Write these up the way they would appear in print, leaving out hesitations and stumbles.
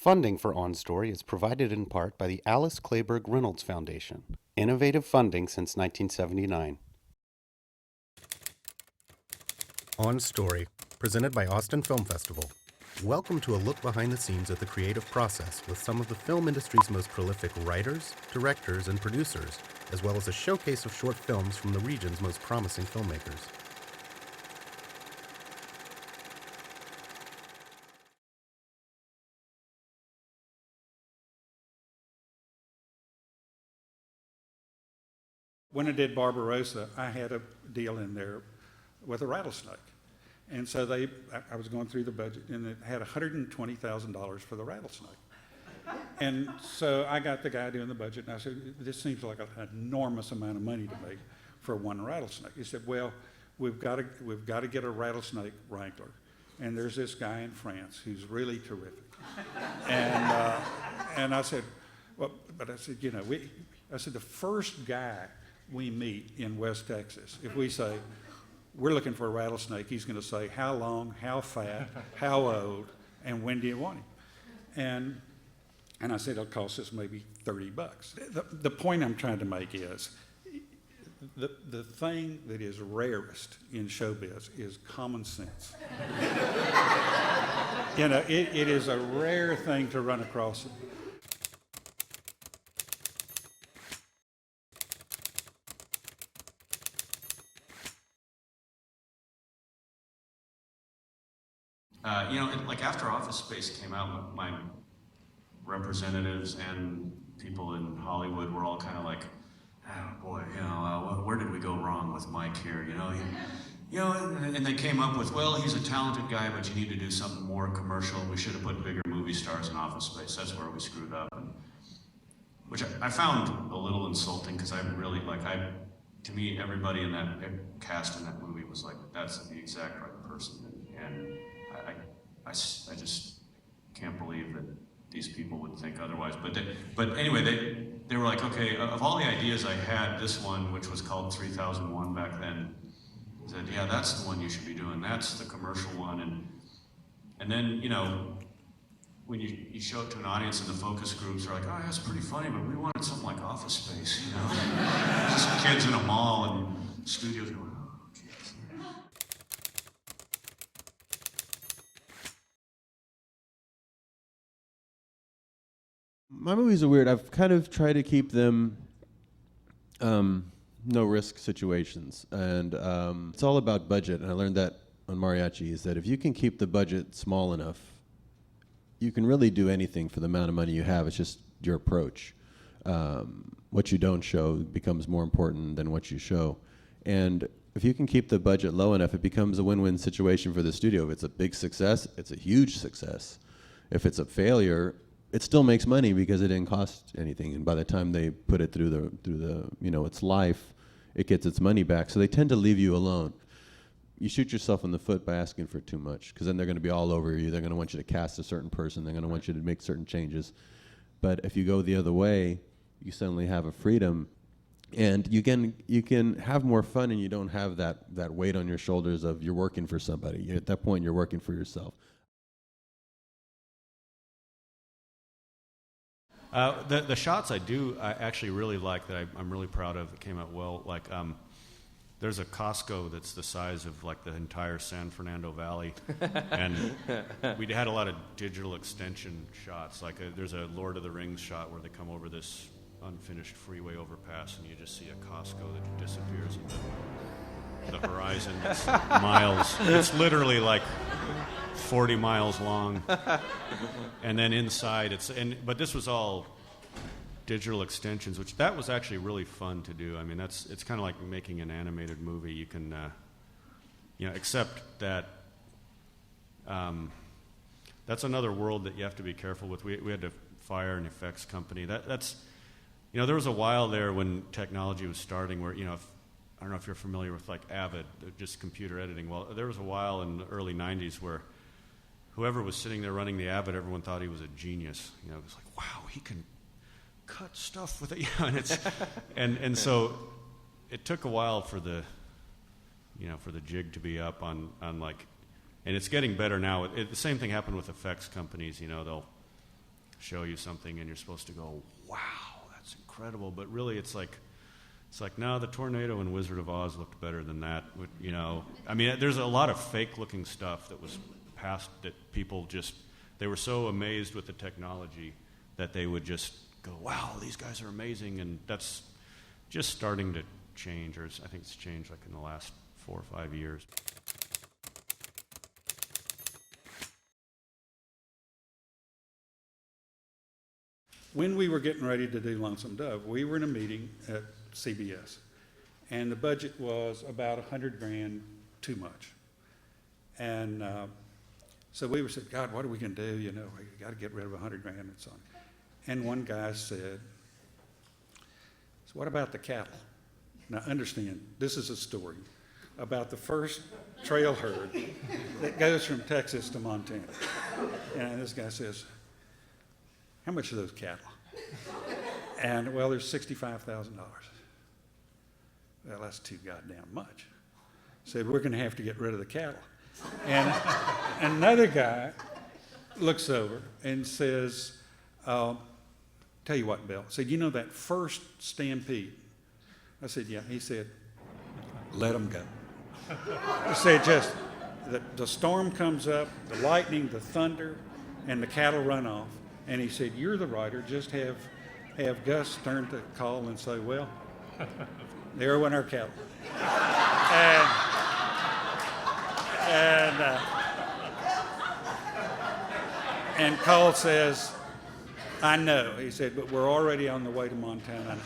Funding for On Story is provided in part by the Alice Kleberg Reynolds Foundation. Innovative funding since 1979. On Story, presented by Austin Film Festival. Welcome to a look behind the scenes of the creative process with some of the film industry's most prolific writers, directors, and producers, as well as a showcase of short films from the region's most promising filmmakers. When I did Barbarossa, I had a deal in there with a rattlesnake. And so I was going through the budget, and it had $120,000 for the rattlesnake. And so I got the guy doing the budget, and I said, this seems like an enormous amount of money to me for one rattlesnake. He said, well, we've got to get a rattlesnake wrangler. And there's this guy in France who's really terrific. And I said, well, but I said, the first guy we meet in West Texas, if we say, we're looking for a rattlesnake, he's going to say, how long, how fat, how old, and when do you want him? And I said, it'll cost us maybe $30. The point I'm trying to make is, the thing that is rarest in showbiz is common sense. It is a rare thing to run across. Like after Office Space came out, my representatives and people in Hollywood were all kind of like, oh boy, where did we go wrong with Mike here? And they came up with, well, he's a talented guy, but you need to do something more commercial. We should have put bigger movie stars in Office Space. That's where we screwed up, which I found a little insulting because I really to me, everybody in that cast in that movie was like, that's the exact right person, and I just can't believe that these people would think otherwise. But anyway, they were like, okay, of all the ideas I had, this one, which was called 3001 back then, said, yeah, that's the one you should be doing. That's the commercial one. And then, when you show it to an audience and the focus groups are like, oh, that's pretty funny, but we wanted something like Office Space, Just kids in a mall and studios going, oh, kids. My movies are weird. I've kind of tried to keep them no-risk situations. And it's all about budget. And I learned that on Mariachi, is that if you can keep the budget small enough, you can really do anything for the amount of money you have. It's just your approach. What you don't show becomes more important than what you show. And if you can keep the budget low enough, it becomes a win-win situation for the studio. If it's a big success, it's a huge success. If it's a failure, it still makes money because it didn't cost anything. And by the time they put it through the its life, it gets its money back. So they tend to leave you alone. You shoot yourself in the foot by asking for too much, because then they're going to be all over you. They're going to want you to cast a certain person. They're going to want you to make certain changes. But if you go the other way, you suddenly have a freedom, and you can have more fun, and you don't have that weight on your shoulders of you're working for somebody. At that point, you're working for yourself. The shots I actually really like, that I'm really proud of, that came out well. Like there's a Costco that's the size of like the entire San Fernando Valley, and we had a lot of digital extension shots. Like there's a Lord of the Rings shot where they come over this unfinished freeway overpass, and you just see a Costco that disappears in the horizon. It's miles. It's literally like 40 miles long, and then inside but this was all digital extensions, which that was actually really fun to do. I mean, it's kind of like making an animated movie. You can, except that that's another world that you have to be careful with. We had to fire an effects company. That's there was a while there when technology was starting where, I don't know if you're familiar with like Avid, just computer editing. Well, there was a while in the early 90s where whoever was sitting there running the Avid, everyone thought he was a genius. It was like, wow, he can cut stuff with it. And so it took a while for the jig to be up on like, and it's getting better now. The same thing happened with effects companies. show you something and you're supposed to go, wow, that's incredible. But really it's like, no, the tornado in Wizard of Oz looked better than that. You know, I mean, there's a lot of fake-looking stuff that was passed that people just, they were so amazed with the technology that they would just go, wow, these guys are amazing. And that's just starting to change, or I think it's changed like in the last 4 or 5 years. When we were getting ready to do Lonesome Dove, we were in a meeting at CBS, and the budget was about $100,000 too much. And so we were saying, God, what are we going to do? You know, we got to get rid of $100,000 and so on. And one guy said, so what about the cattle? Now understand, this is a story about the first trail herd that goes from Texas to Montana. And this guy says, how much are those cattle? And, well, there's $65,000. Well, that's too goddamn much. Said, we're going to have to get rid of the cattle. And another guy looks over and says, tell you what, Bill. Said, you know that first stampede? I said, yeah. He said, let them go. He said, just, the storm comes up, the lightning, the thunder, and the cattle run off. And he said, you're the writer, just have Gus turn the call and say, well, there went our cattle. And Cole says, I know. He said, but we're already on the way to Montana,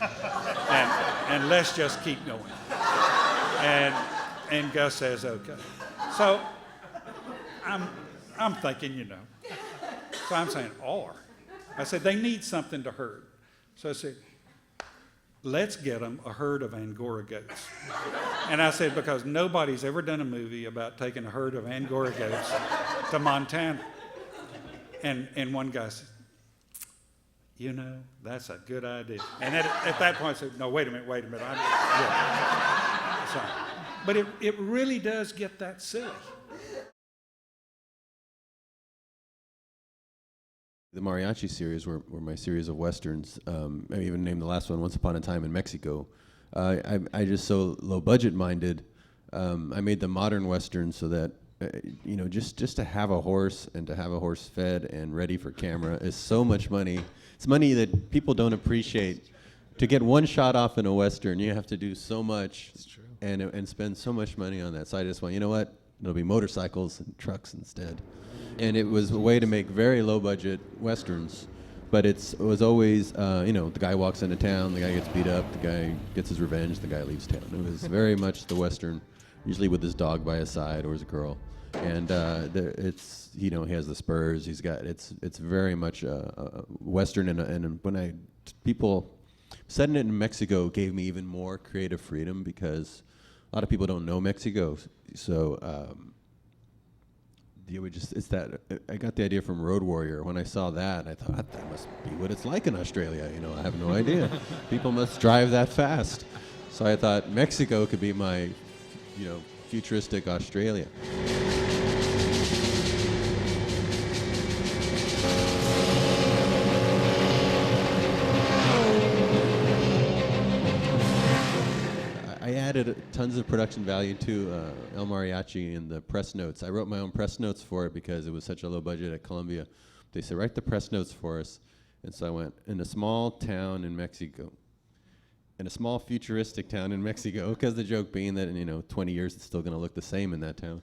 and let's just keep going. And Gus says, okay. So I'm thinking, you know. So I'm saying, or. I said, they need something to herd. So I said, let's get them a herd of Angora goats. And I said, because nobody's ever done a movie about taking a herd of Angora goats to Montana. And one guy said, you know, that's a good idea. And at that point I said, no, wait a minute. Sorry. But it really does get that silly. The Mariachi series were my series of westerns. I even named the last one Once Upon a Time in Mexico. I just so low budget minded. I made the modern western so that you know, just to have a horse and to have a horse fed and ready for camera is so much money. It's money that people don't appreciate. To get one shot off in a western, you have to do so much and spend so much money on that. So I just went, you know what? It'll be motorcycles and trucks instead. And it was a way to make very low budget westerns, but it was always, you know, the guy walks into town, the guy gets beat up, the guy gets his revenge, the guy leaves town. It was very much the western, usually with his dog by his side or his girl. And it's, you know, he has the spurs, he's got, it's very much a western, and when people setting it in Mexico gave me even more creative freedom because a lot of people don't know Mexico, so you would just, it's that, I got the idea from Road Warrior. When I saw that, I thought, that must be what it's like in Australia. You know, I have no idea. People must drive that fast. So I thought Mexico could be my, you know, futuristic Australia. I added tons of production value to El Mariachi in the press notes. I wrote my own press notes for it because it was such a low budget at Columbia. They said, write the press notes for us. And so I went, in a small town in Mexico, in a small futuristic town in Mexico, because the joke being that in, you know, 20 years it's still going to look the same in that town.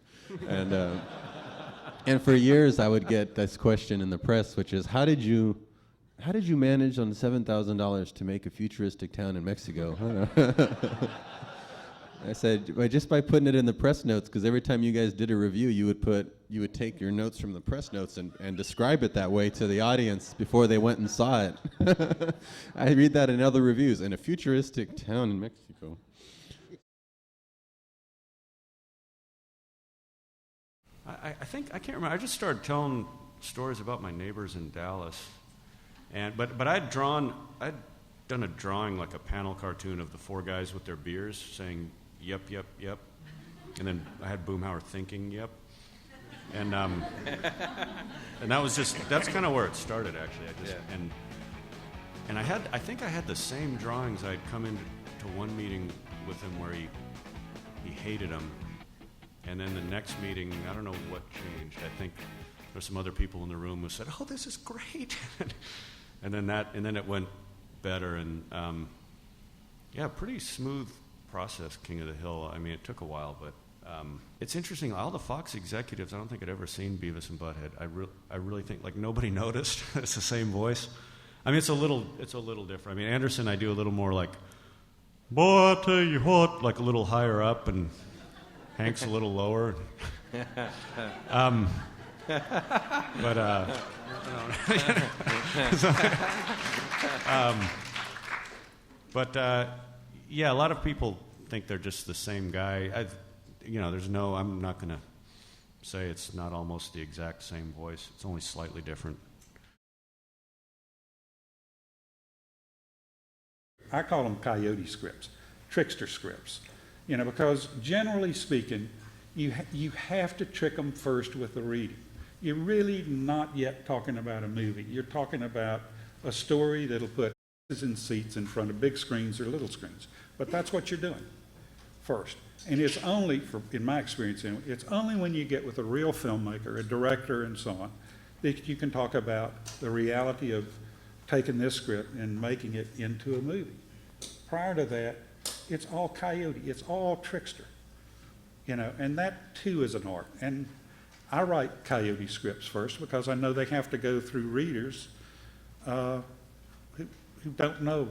And for years I would get this question in the press, which is, how did you manage on $7,000 to make a futuristic town in Mexico? I said, well, just by putting it in the press notes, because every time you guys did a review, you would take your notes from the press notes and describe it that way to the audience before they went and saw it. I read that in other reviews, in a futuristic town in Mexico. I think, I can't remember, I just started telling stories about my neighbors in Dallas. But I'd done a drawing, like a panel cartoon of the four guys with their beers saying, yep, yep, yep. And then I had Boomhauer thinking, yep. And and that's kind of where it started, actually. And I think I had the same drawings. I'd come into one meeting with him where he hated them, and then the next meeting, I don't know what changed. I think there were some other people in the room who said, "Oh, this is great," and then it went better, and pretty smooth process. King of the Hill. I mean, it took a while, but it's interesting. All the Fox executives, I don't think I'd ever seen Beavis and Butthead. I really think like nobody noticed. It's the same voice. I mean, it's a little different. I mean, Anderson, I do a little more like, boy, I tell you what, like a little higher up, and Hank's a little lower. Yeah, a lot of people think they're just the same guy. I'm not going to say it's not almost the exact same voice. It's only slightly different. I call them coyote scripts, trickster scripts, because generally speaking, you have to trick them first with the reading. You're really not yet talking about a movie. You're talking about a story that'll put in seats in front of big screens or little screens. But that's what you're doing first. And it's only, in my experience, it's only when you get with a real filmmaker, a director and so on, that you can talk about the reality of taking this script and making it into a movie. Prior to that, it's all coyote, it's all trickster, and that too is an art. And I write coyote scripts first because I know they have to go through readers who don't know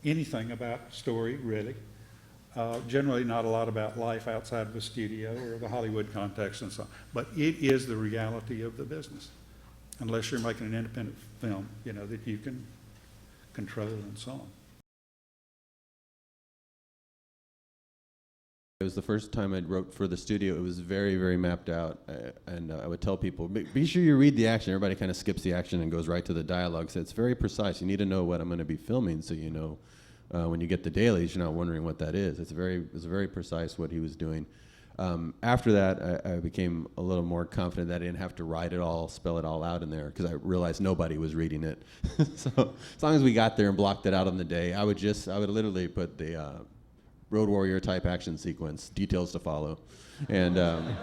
anything about story, really. Generally not a lot about life outside of a studio or the Hollywood context and so on. But it is the reality of the business, unless you're making an independent film, that you can control and so on. It was the first time I wrote for the studio. It was very, very mapped out, and I would tell people, be sure you read the action. Everybody kind of skips the action and goes right to the dialogue, so it's very precise. You need to know what I'm going to be filming, so you know when you get the dailies, you're not wondering what that is. It's very precise what he was doing. After that, I became a little more confident that I didn't have to write it all, spell it all out in there, because I realized nobody was reading it. So as long as we got there and blocked it out on the day, I would literally put the Road Warrior type action sequence, details to follow, and then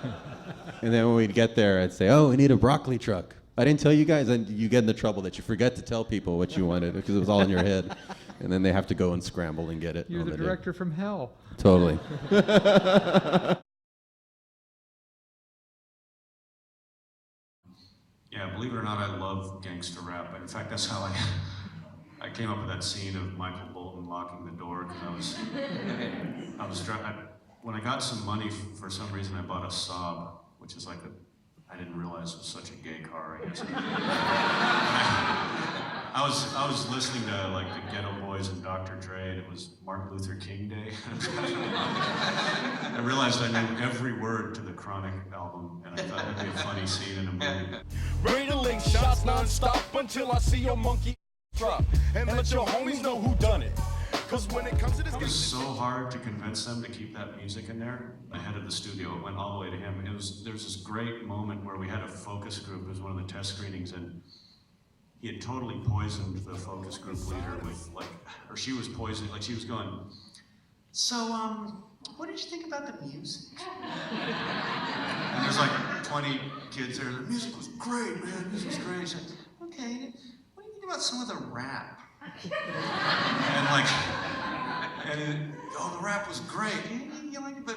when we'd get there, I'd say, "Oh, we need a broccoli truck." I didn't tell you guys, and you get into trouble that you forget to tell people what you wanted because it was all in your head, and then they have to go and scramble and get it. You're the director from hell. Totally. Yeah, believe it or not, I love gangster rap. In fact, that's how I came up with that scene of Michael Bolton locking the door, because when I got some money, for some reason I bought a Saab, which is like I didn't realize it was such a gay car, I guess. I was listening to like the Ghetto Boys and Dr. Dre, and it was Martin Luther King Day. I realized I knew every word to the Chronic album, and I thought it'd be a funny scene in a movie. Railing shots non-stop until I see your monkey drop, and let your homies know who done it. Cause when it comes to this, It was so hard to convince them to keep that music in there. The head of the studio, it went all the way to him. There was this great moment where we had a focus group. It was one of the test screenings, and he had totally poisoned the focus group leader with or she was poisoned, she was going, "So, what did you think about the music?" And there's 20 kids there. The music was great, man. The music was great. He said, "Okay, what do you think about some of the rap?" And the rap was great.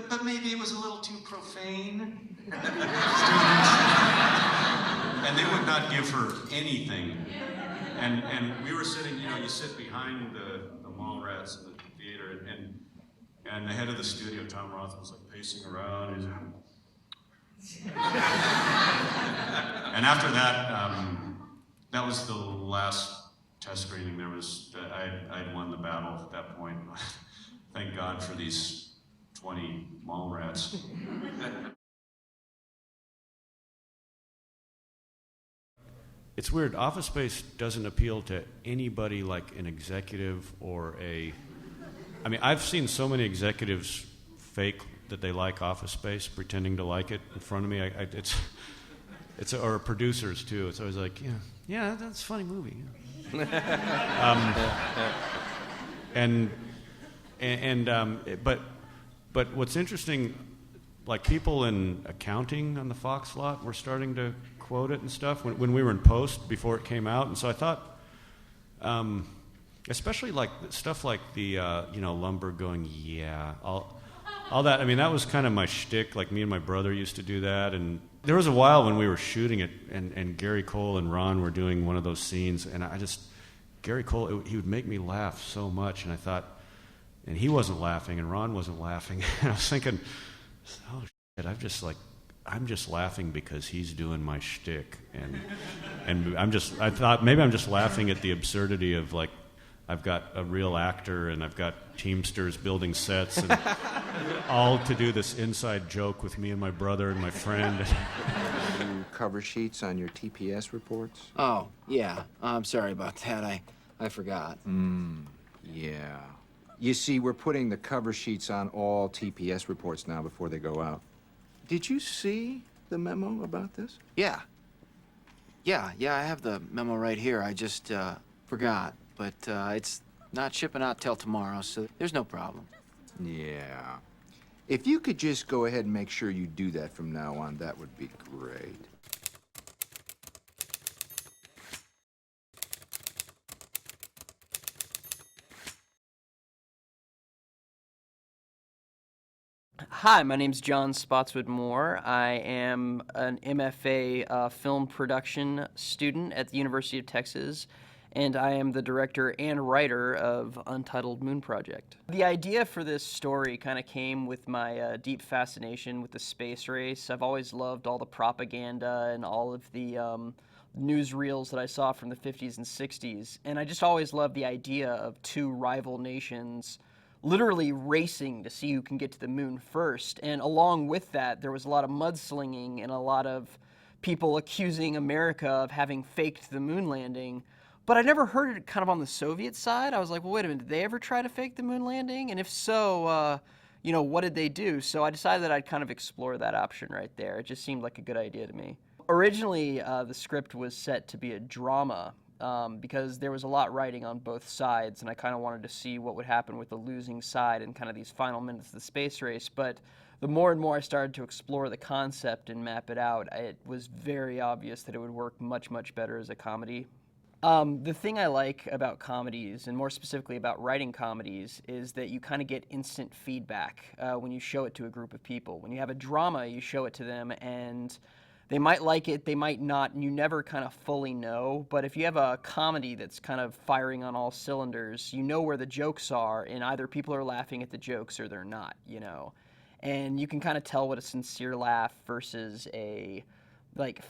But maybe it was a little too profane. And they would not give her anything. And we were sitting, you sit behind the mall rats in the theater, and the head of the studio, Tom Roth, was pacing around. And after that, that was the last test screening. I'd won the battle at that point. Thank God for these 20 mall rats. It's weird. Office Space doesn't appeal to anybody like an executive or I've seen so many executives fake that they like Office Space, pretending to like it in front of me. or producers too. It's always like, yeah, that's a funny movie. But what's interesting, like people in accounting on the Fox lot were starting to quote it and stuff when we were in post before it came out, and so I thought, especially like stuff like the Lumber going, all that. I mean, that was kind of my shtick. Like me and my brother used to do that, and there was a while when we were shooting it, and Gary Cole and Ron were doing one of those scenes, and Gary Cole, he would make me laugh so much, and I thought, and he wasn't laughing, and Ron wasn't laughing, and I was thinking, oh shit, I'm just laughing because he's doing my shtick, and I thought maybe I'm just laughing at the absurdity of like, I've got a real actor and I've got Teamsters building sets and all to do this inside joke with me and my brother and my friend. Cover sheets on your TPS reports? Oh, yeah. I'm sorry about that. I forgot. Yeah. You see, we're putting the cover sheets on all TPS reports now before they go out. Did you see the memo about this? Yeah. Yeah, I have the memo right here. I just forgot. But it's not shipping out till tomorrow, so there's no problem. Yeah. If you could just go ahead and make sure you do that from now on, that would be great. Hi, my name's John Spotswood Moore. I am an MFA film production student at the University of Texas, and I am the director and writer of Untitled Moon Project. The idea for this story kind of came with my deep fascination with the space race. I've always loved all the propaganda and all of the newsreels that I saw from the 50s and 60s, and I just always loved the idea of two rival nations literally racing to see who can get to the moon first. And along with that, there was a lot of mudslinging and a lot of people accusing America of having faked the moon landing. But I never heard it kind of on the Soviet side. I was like, well, wait a minute, did they ever try to fake the moon landing? And if so, what did they do? So I decided that I'd kind of explore that option right there. It just seemed like a good idea to me. Originally, the script was set to be a drama, because there was a lot riding on both sides, and I kind of wanted to see what would happen with the losing side in kind of these final minutes of the space race. But the more and more I started to explore the concept and map it out, it was very obvious that it would work much, much better as a comedy. The thing I like about comedies, and more specifically about writing comedies, is that you kind of get instant feedback when you show it to a group of people. When you have a drama, you show it to them, and they might like it, they might not, and you never kind of fully know. But if you have a comedy that's kind of firing on all cylinders, you know where the jokes are, and either people are laughing at the jokes or they're not, And you can kind of tell what a sincere laugh versus a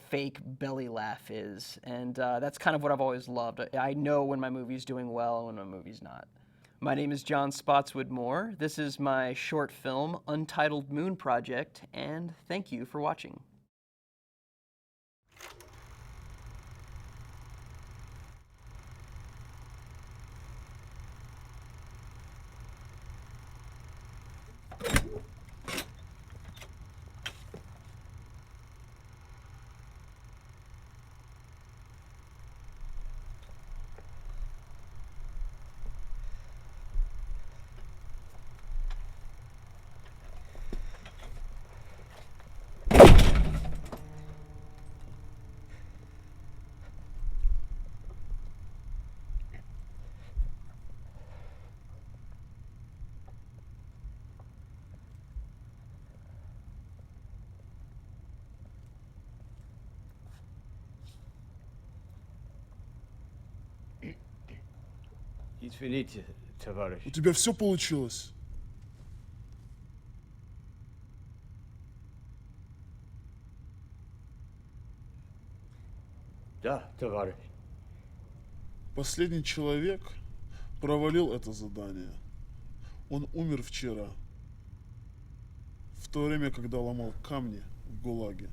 fake belly laugh is. And that's kind of what I've always loved. I know when my movie's doing well and when my movie's not. My name is John Spotswood Moore. This is my short film, Untitled Moon Project, and thank you for watching. Извините, товарищ. У тебя все получилось? Да, товарищ. Последний человек провалил это задание. Он умер вчера, в то время, когда ломал камни в ГУЛАГе.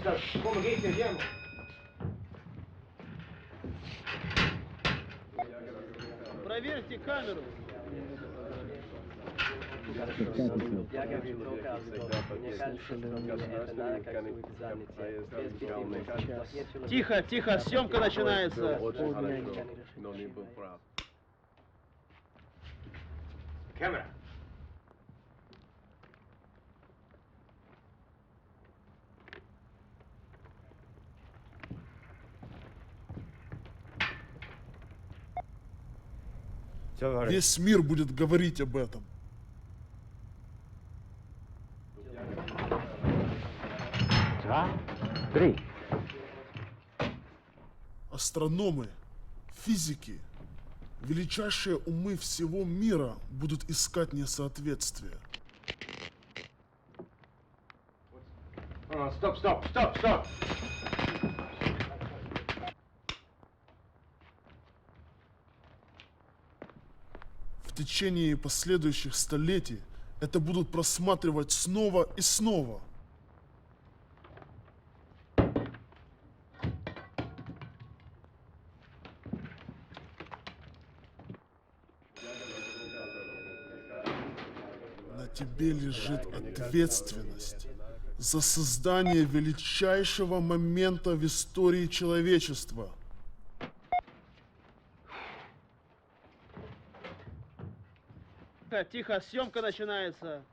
Пожалуйста, помогите ему. Проверьте камеру. Я говорю только о взлете. Мне кажется, что это надо как бы заметить. Без беспечности. Тихо, тихо, съемка начинается. Камера. Товарищ. Весь мир будет говорить об этом. Два, три. Астрономы, физики, величайшие умы всего мира будут искать несоответствия. Стоп, стоп, стоп, стоп. В течение последующих столетий это будут просматривать снова и снова. На тебе лежит ответственность за создание величайшего момента в истории человечества. Тихо, тихо, съемка начинается.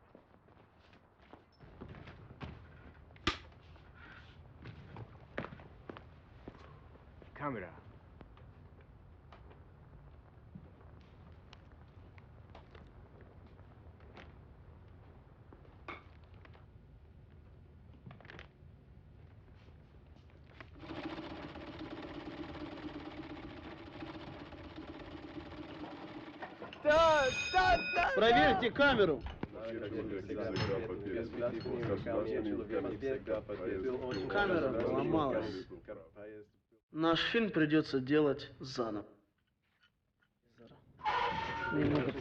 Камера. Проверьте камеру. Камера поломалась. Наш фильм придется делать заново. Немного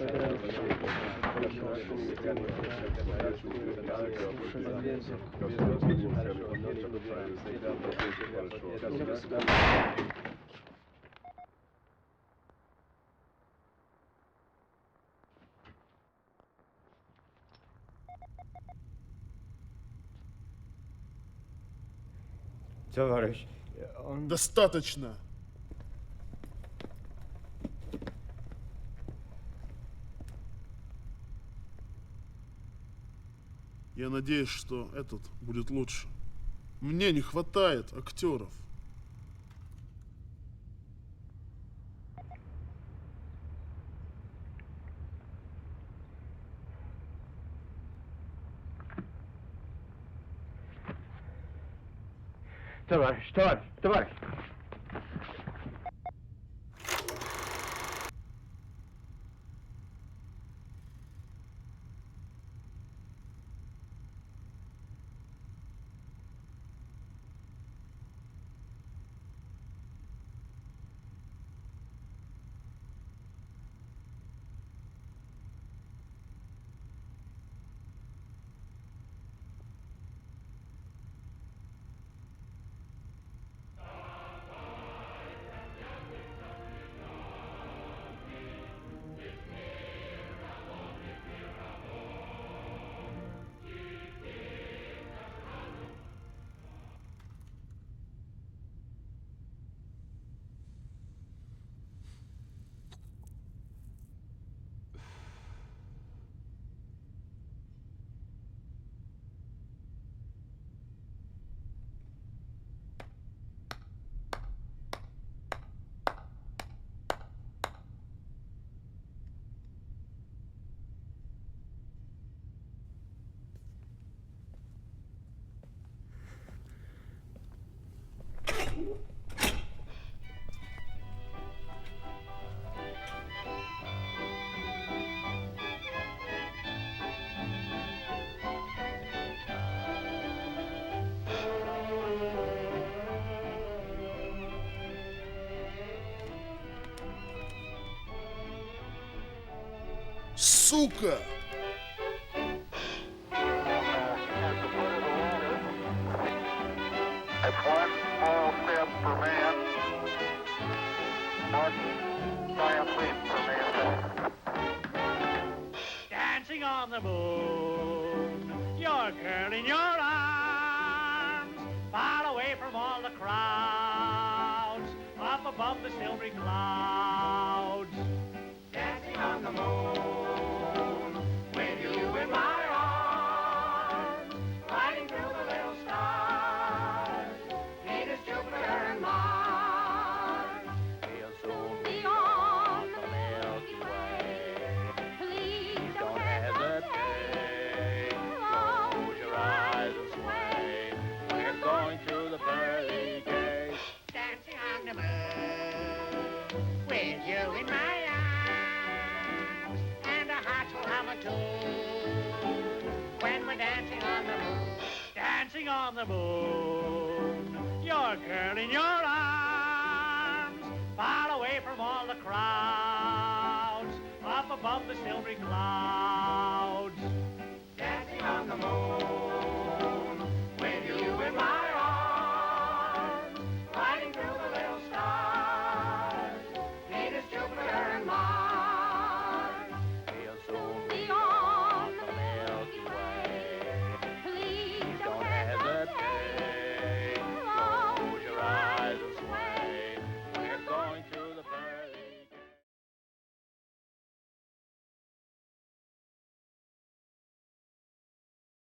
Товарищ, он... Достаточно. Я надеюсь, что этот будет лучше. Мне не хватает актеров. Товарищ, товарищ, товарищ. Сука! That's one small step for man, one giant leap for mankind. Dancing on the moon, your girl in your arms, far away from all the crowds, up above the silvery clouds. Dancing on the moon, with you in my arms, riding through the little stars, Venus, Jupiter, and Mars. We'll soon be on the Milky Way. Please don't hesitate. Close your eyes and sway. We're going through the pearly gates. Dancing on the moon, with you in my arms, and our hearts will hum a tune when we're dancing on the moon. Dancing on the moon, your girl in your arms, far away from all the crowds, up above the silvery clouds.